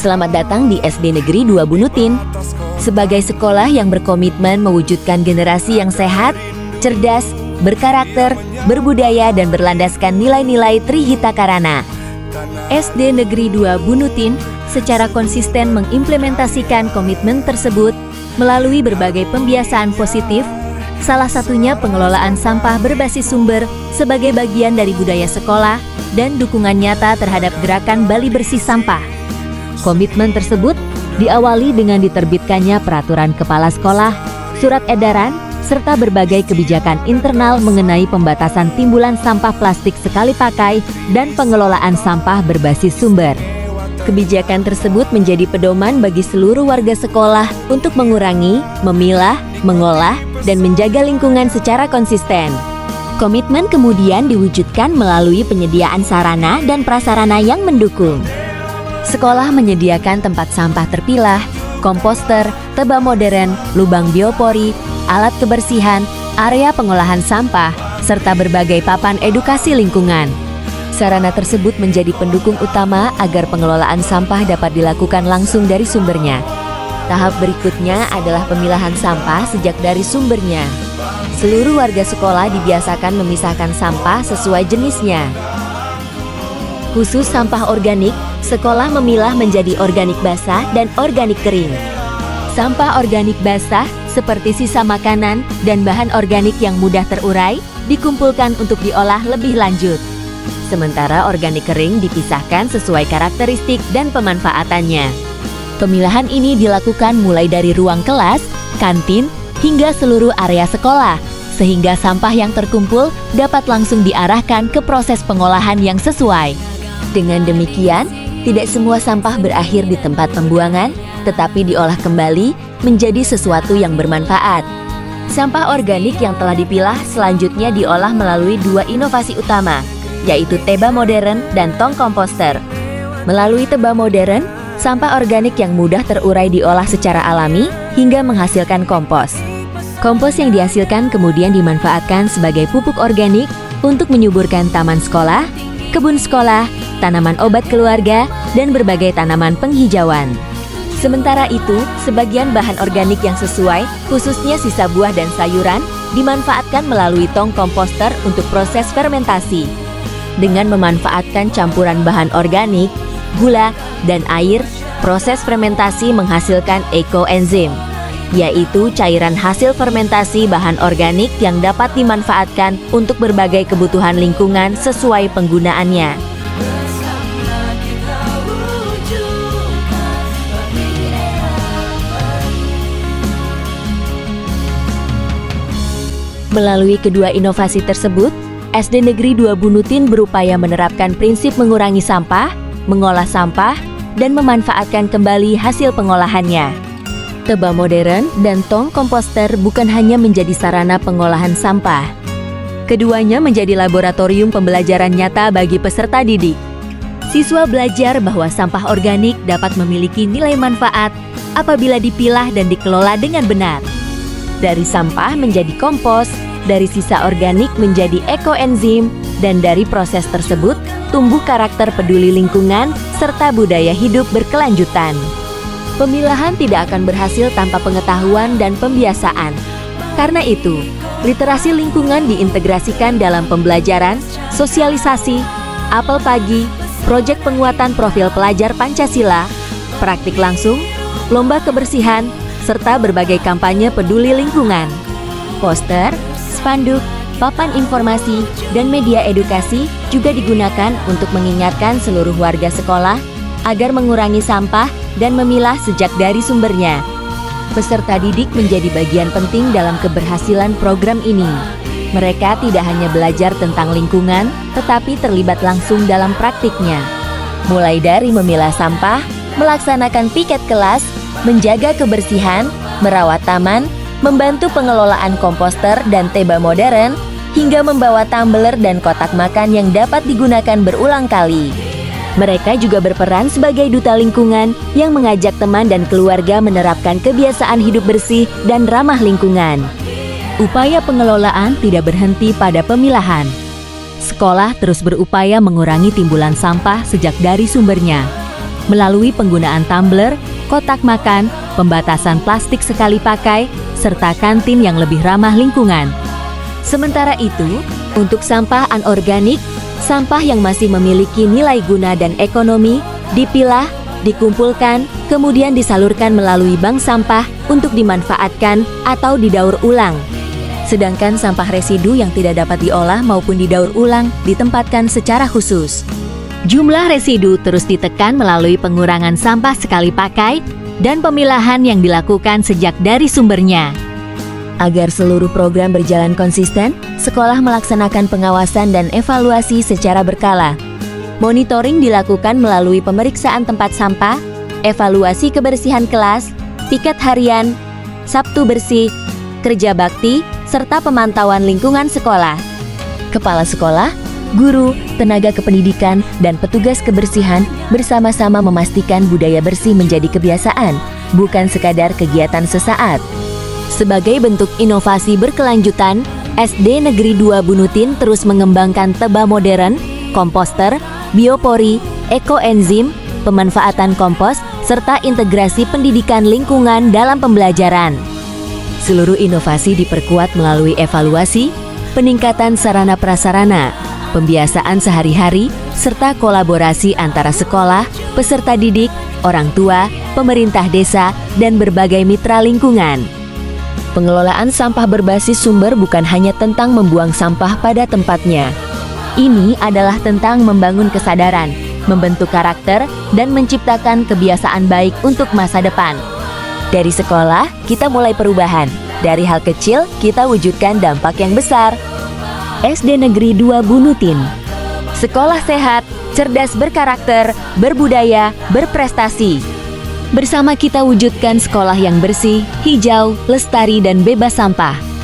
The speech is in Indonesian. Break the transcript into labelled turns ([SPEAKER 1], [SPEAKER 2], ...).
[SPEAKER 1] Selamat datang di SD Negeri 2 Bunutin. Sebagai sekolah yang berkomitmen mewujudkan generasi yang sehat, cerdas, berkarakter, berbudaya, dan berlandaskan nilai-nilai Trihita Karana, SD Negeri 2 Bunutin secara konsisten mengimplementasikan komitmen tersebut melalui berbagai pembiasaan positif, salah satunya pengelolaan sampah berbasis sumber sebagai bagian dari budaya sekolah dan dukungan nyata terhadap gerakan Bali Bersih Sampah. Komitmen tersebut diawali dengan diterbitkannya peraturan kepala sekolah, surat edaran, serta berbagai kebijakan internal mengenai pembatasan timbulan sampah plastik sekali pakai dan pengelolaan sampah berbasis sumber. Kebijakan tersebut menjadi pedoman bagi seluruh warga sekolah untuk mengurangi, memilah, mengolah, dan menjaga lingkungan secara konsisten. Komitmen kemudian diwujudkan melalui penyediaan sarana dan prasarana yang mendukung. Sekolah menyediakan tempat sampah terpilah, komposter, tebak modern, lubang biopori, alat kebersihan, area pengolahan sampah, serta berbagai papan edukasi lingkungan. Sarana tersebut menjadi pendukung utama agar pengelolaan sampah dapat dilakukan langsung dari sumbernya. Tahap berikutnya adalah pemilahan sampah sejak dari sumbernya. Seluruh warga sekolah dibiasakan memisahkan sampah sesuai jenisnya. Khusus sampah organik, sekolah memilah menjadi organik basah dan organik kering. Sampah organik basah seperti sisa makanan dan bahan organik yang mudah terurai dikumpulkan untuk diolah lebih lanjut. Sementara organik kering dipisahkan sesuai karakteristik dan pemanfaatannya. Pemilahan ini dilakukan mulai dari ruang kelas, kantin, hingga seluruh area sekolah, sehingga sampah yang terkumpul dapat langsung diarahkan ke proses pengolahan yang sesuai. Dengan demikian, tidak semua sampah berakhir di tempat pembuangan, tetapi diolah kembali menjadi sesuatu yang bermanfaat. Sampah organik yang telah dipilah selanjutnya diolah melalui dua inovasi utama, yaitu teba modern dan tong komposter. Melalui teba modern, sampah organik yang mudah terurai diolah secara alami hingga menghasilkan kompos. Kompos yang dihasilkan kemudian dimanfaatkan sebagai pupuk organik untuk menyuburkan taman sekolah, kebun sekolah, tanaman obat keluarga, dan berbagai tanaman penghijauan. Sementara itu, sebagian bahan organik yang sesuai, khususnya sisa buah dan sayuran, dimanfaatkan melalui tong komposter untuk proses fermentasi. Dengan memanfaatkan campuran bahan organik, gula, dan air, proses fermentasi menghasilkan ekoenzim, yaitu cairan hasil fermentasi bahan organik yang dapat dimanfaatkan untuk berbagai kebutuhan lingkungan sesuai penggunaannya. Melalui kedua inovasi tersebut, SD Negeri 2 Bunutin berupaya menerapkan prinsip mengurangi sampah, mengolah sampah, dan memanfaatkan kembali hasil pengolahannya. Teba modern dan tong komposter bukan hanya menjadi sarana pengolahan sampah. Keduanya menjadi laboratorium pembelajaran nyata bagi peserta didik. Siswa belajar bahwa sampah organik dapat memiliki nilai manfaat apabila dipilah dan dikelola dengan benar. Dari sampah menjadi kompos, dari sisa organik menjadi ekoenzim, dan dari proses tersebut tumbuh karakter peduli lingkungan serta budaya hidup berkelanjutan. Pemilahan tidak akan berhasil tanpa pengetahuan dan pembiasaan. Karena itu, literasi lingkungan diintegrasikan dalam pembelajaran, sosialisasi, apel pagi, proyek penguatan profil pelajar Pancasila, praktik langsung, lomba kebersihan, serta berbagai kampanye peduli lingkungan. Poster, spanduk, papan informasi, dan media edukasi juga digunakan untuk mengingatkan seluruh warga sekolah agar mengurangi sampah dan memilah sejak dari sumbernya. Peserta didik menjadi bagian penting dalam keberhasilan program ini. Mereka tidak hanya belajar tentang lingkungan, tetapi terlibat langsung dalam praktiknya. Mulai dari memilah sampah, melaksanakan piket kelas, menjaga kebersihan, merawat taman, membantu pengelolaan komposter dan teba modern, hingga membawa tumbler dan kotak makan yang dapat digunakan berulang kali. Mereka juga berperan sebagai duta lingkungan yang mengajak teman dan keluarga menerapkan kebiasaan hidup bersih dan ramah lingkungan. Upaya pengelolaan tidak berhenti pada pemilahan. Sekolah terus berupaya mengurangi timbulan sampah sejak dari sumbernya. melalui penggunaan tumbler, kotak makan, pembatasan plastik sekali pakai, serta kantin yang lebih ramah lingkungan. Sementara itu, untuk sampah anorganik, sampah yang masih memiliki nilai guna dan ekonomi, dipilah, dikumpulkan, kemudian disalurkan melalui bank sampah untuk dimanfaatkan atau didaur ulang. Sedangkan sampah residu yang tidak dapat diolah maupun didaur ulang ditempatkan secara khusus. Jumlah residu terus ditekan melalui pengurangan sampah sekali pakai dan pemilahan yang dilakukan sejak dari sumbernya. Agar seluruh program berjalan konsisten, sekolah melaksanakan pengawasan dan evaluasi secara berkala. Monitoring dilakukan melalui pemeriksaan tempat sampah, evaluasi kebersihan kelas, piket harian, Sabtu bersih, kerja bakti, serta pemantauan lingkungan sekolah. Kepala sekolah, guru, tenaga kependidikan, dan petugas kebersihan bersama-sama memastikan budaya bersih menjadi kebiasaan, bukan sekadar kegiatan sesaat. Sebagai bentuk inovasi berkelanjutan, SD Negeri 2 Bunutin terus mengembangkan teba modern, komposter, biopori, ekoenzim, pemanfaatan kompos, serta integrasi pendidikan lingkungan dalam pembelajaran. Seluruh inovasi diperkuat melalui evaluasi, peningkatan sarana prasarana, pembiasaan sehari-hari, serta kolaborasi antara sekolah, peserta didik, orang tua, pemerintah desa, dan berbagai mitra lingkungan. Pengelolaan sampah berbasis sumber bukan hanya tentang membuang sampah pada tempatnya. Ini adalah tentang membangun kesadaran, membentuk karakter, dan menciptakan kebiasaan baik untuk masa depan. Dari sekolah, kita mulai perubahan. Dari hal kecil, kita wujudkan dampak yang besar. SD Negeri 2 Bunutin. Sekolah sehat, cerdas berkarakter, berbudaya, berprestasi. Bersama kita wujudkan sekolah yang bersih, hijau, lestari, dan bebas sampah.